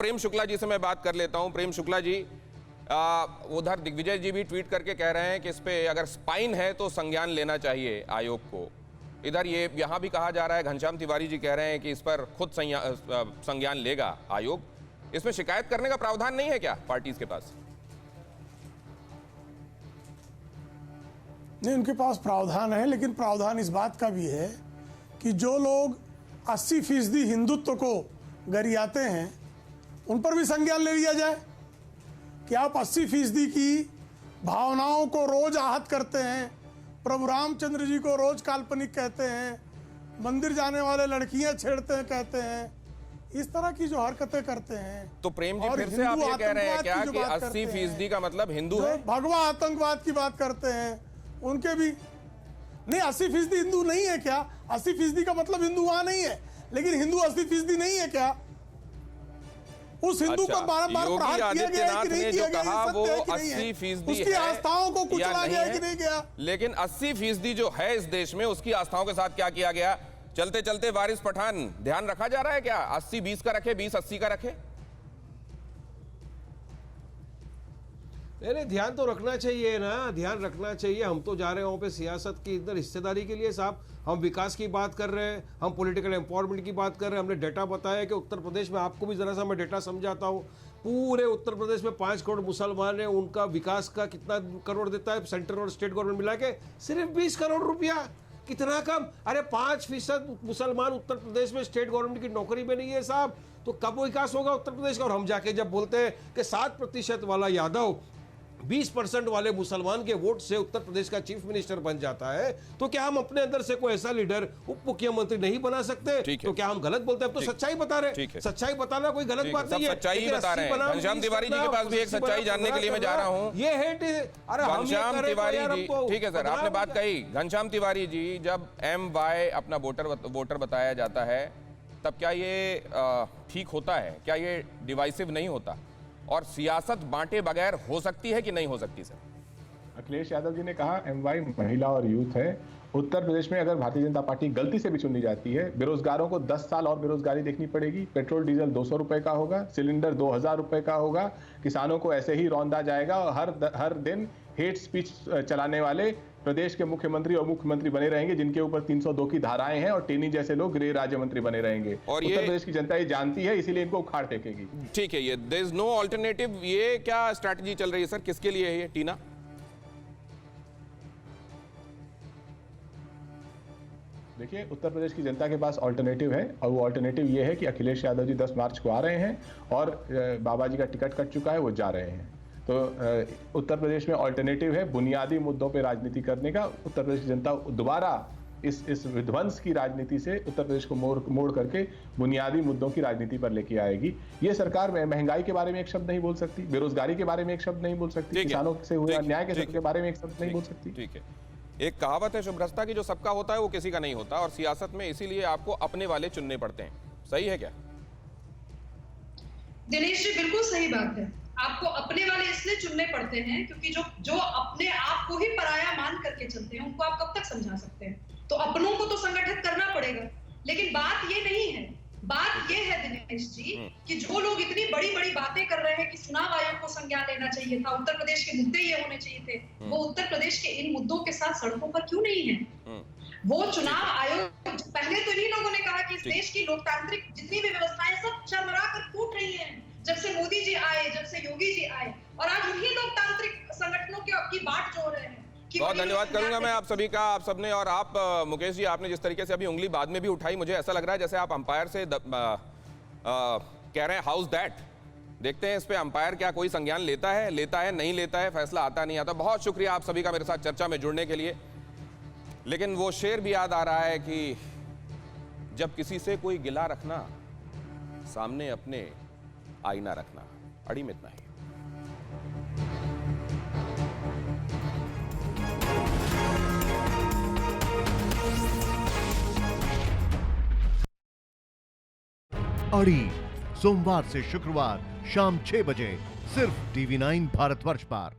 प्रेम शुक्ला जी से मैं बात कर लेता हूं। प्रेम शुक्ला जी, उधर दिग्विजय जी भी ट्वीट करके कह रहे हैं कि इस पे अगर स्पाइन है तो संज्ञान लेना चाहिए आयोग को। इधर यहां भी कहा जा रहा है, घनश्याम तिवारी जी कह रहे हैं कि इस पर खुद संज्ञान लेगा आयोग। इसमें शिकायत करने का प्रावधान नहीं है क्या पार्टीज के पास? नहीं, उनके पास प्रावधान है, लेकिन प्रावधान इस बात का भी है कि जो लोग 80% हिंदुत्व को गरियाते हैं उन पर भी संज्ञान ले लिया जाए कि आप 80% की भावनाओं को रोज आहत करते हैं, प्रभु रामचंद्र जी को रोज काल्पनिक कहते हैं, मंदिर जाने वाले लड़कियां छेड़ते हैं कहते हैं, इस तरह की जो हरकतें करते हैं। तो प्रेम जी फिर से आप ये कह रहे हैं क्या कि 80% का मतलब हिंदू है? भगवा आतंकवाद की बात करते हैं उनके भी नहीं। 80% हिंदू नहीं है क्या? 80% का मतलब हिंदू वहां नहीं है, लेकिन हिंदू 80% नहीं है क्या? उस हिंदू को बार बार प्रहार किया गया है कि नहीं किया गया? कहा वो 80% उसकी आस्थाओं को कुचला गया है कि नहीं गया? लेकिन 80% जो है इस देश में, उसकी आस्थाओं के साथ क्या किया गया? चलते चलते वारिस पठान ध्यान रखा जा रहा है क्या? 80-20 का रखे, 20-80 का रखे? नहीं, ध्यान तो रखना चाहिए ना, ध्यान रखना चाहिए। हम तो जा रहे हैं वहाँ पे सियासत की इधर हिस्सेदारी के लिए साहब। हम विकास की बात कर रहे हैं, हम पॉलिटिकल एम्पावरमेंट की बात कर रहे हैं। हमने डेटा बताया कि उत्तर प्रदेश में, आपको भी जरा सा मैं डेटा समझाता हूँ। पूरे उत्तर प्रदेश में 5 करोड़ मुसलमान हैं, उनका विकास का कितना करोड़ देता है सेंट्रल और स्टेट गवर्नमेंट मिला के? सिर्फ 20 करोड़ रुपया। कितना कम? अरे 5% मुसलमान उत्तर प्रदेश में स्टेट गवर्नमेंट की नौकरी में नहीं है साहब, तो कब विकास होगा उत्तर प्रदेश का? और हम जाके जब बोलते हैं कि 7% वाला यादव 20% वाले मुसलमान के वोट से उत्तर प्रदेश का चीफ मिनिस्टर बन जाता है, तो क्या हम अपने अंदर से कोई ऐसा लीडर उप मुख्यमंत्री नहीं बना सकते? तो क्या हम गलत बोलते हैं? अब तो सच्चाई बता रहे हैं। सच्चाई बताना कोई गलत बात नहीं है। सच्चाई बता रहे हैं। घनश्याम तिवारी जी के पास भी एक सच्चाई जानने के लिए मैं जा रहा हूँ। ये हेट, अरे घनश्याम तिवारी जी, ठीक है सर, आपने बात कही। घनश्याम तिवारी जी, जब MY अपना वोटर बताया जाता है, तब क्या ये ठीक होता है? क्या ये डिवाइसिव नहीं होता? और सियासत बांटे बगैर हो सकती है कि नहीं हो सकती? सर, अखिलेश यादव जी ने कहा MY महिला और यूथ है। उत्तर प्रदेश में अगर भारतीय जनता पार्टी गलती से भी चुनी जाती है, बेरोजगारों को 10 साल और बेरोजगारी देखनी पड़ेगी। पेट्रोल डीजल 200 रुपए का होगा, सिलेंडर 2000 रुपए का होगा, किसानों को ऐसे ही रौंदा जाएगा और हर दिन हेट स्पीच चलाने वाले प्रदेश के मुख्यमंत्री और मुख्यमंत्री बने रहेंगे, जिनके ऊपर 302 की धाराएं हैं, और टेनी जैसे लोग गृह राज्य मंत्री बने रहेंगे। और उत्तर प्रदेश की जनता ये जानती है, इसीलिए इनको उखाड़ फेंकेगी। ठीक है, ये देयर इज नो अल्टरनेटिव, ये क्या स्ट्रैटेजी चल रही है सर? किसके लिए है ये टीना? देखिए, उत्तर प्रदेश की जनता के पास ऑल्टरनेटिव है, और वो ऑल्टरनेटिव ये है कि अखिलेश यादव जी 10 मार्च को आ रहे हैं और बाबा जी का टिकट कट चुका है, वो जा रहे हैं। तो उत्तर प्रदेश में ऑल्टरनेटिव है बुनियादी मुद्दों पे राजनीति करने का। उत्तर प्रदेश की जनता दोबारा इस विध्वंस की राजनीति से उत्तर प्रदेश को मोड़ करके बुनियादी मुद्दों की राजनीति पर लेके आएगी। ये सरकार महंगाई के बारे में एक शब्द नहीं बोल सकती, बेरोजगारी के बारे में एक शब्द नहीं बोल सकती, किसानों से हुए अन्याय के बारे में एक शब्द नहीं बोल सकती। ठीक है, एक कहावत है शुभ्रता की, जो सबका होता है वो किसी का नहीं होता, और सियासत में इसीलिए आपको अपने वाले चुनने पड़ते हैं। सही है क्या? दिनेश जी, बिल्कुल सही बात है। आपको अपने वाले इसलिए चुनने पड़ते हैं क्योंकि जो अपने आप को ही पराया मान करके चलते हैं, उनको आप कब तक समझा सकते हैं? तो अपनों को तो संगठित करना पड़ेगा। लेकिन बात ये नहीं है, बात ये है दिनेश जी कि जो लोग इतनी बड़ी बड़ी बातें कर रहे हैं कि चुनाव आयोग को संज्ञान लेना चाहिए था, उत्तर प्रदेश के मुद्दे ये होने चाहिए थे, वो उत्तर प्रदेश के इन मुद्दों के साथ सड़कों पर क्यों नहीं है? वो चुनाव आयोग, पहले तो इन्हीं लोगों ने कहा कि इस देश की लोकतांत्रिक जितनी भी व्यवस्थाएं सब चरमरा कर टूट रही हैं, जब से मोदी जी आए, जब से योगी जी आए, और आज उन्हीं लोकतांत्रिक संगठनों की बाट जोड़ रहे हैं। बहुत धन्यवाद करूंगा मैं आप सभी का, आप सबने। और आप मुकेश जी, आपने जिस तरीके से अभी उंगली बाद में भी उठाई, मुझे ऐसा लग रहा है जैसे आप अंपायर से कह रहे हैं हाउस दैट। देखते हैं इस पे अंपायर क्या कोई संज्ञान लेता है नहीं लेता है, फैसला आता नहीं आता। बहुत शुक्रिया आप सभी का मेरे साथ चर्चा में जुड़ने के लिए। लेकिन वो शेर भी याद आ रहा है कि जब किसी से कोई गिला रखना, सामने अपने आईना रखना। अड़ी में इतना ही। अड़ी सोमवार से शुक्रवार शाम 6 बजे सिर्फ TV9 भारतवर्ष पर।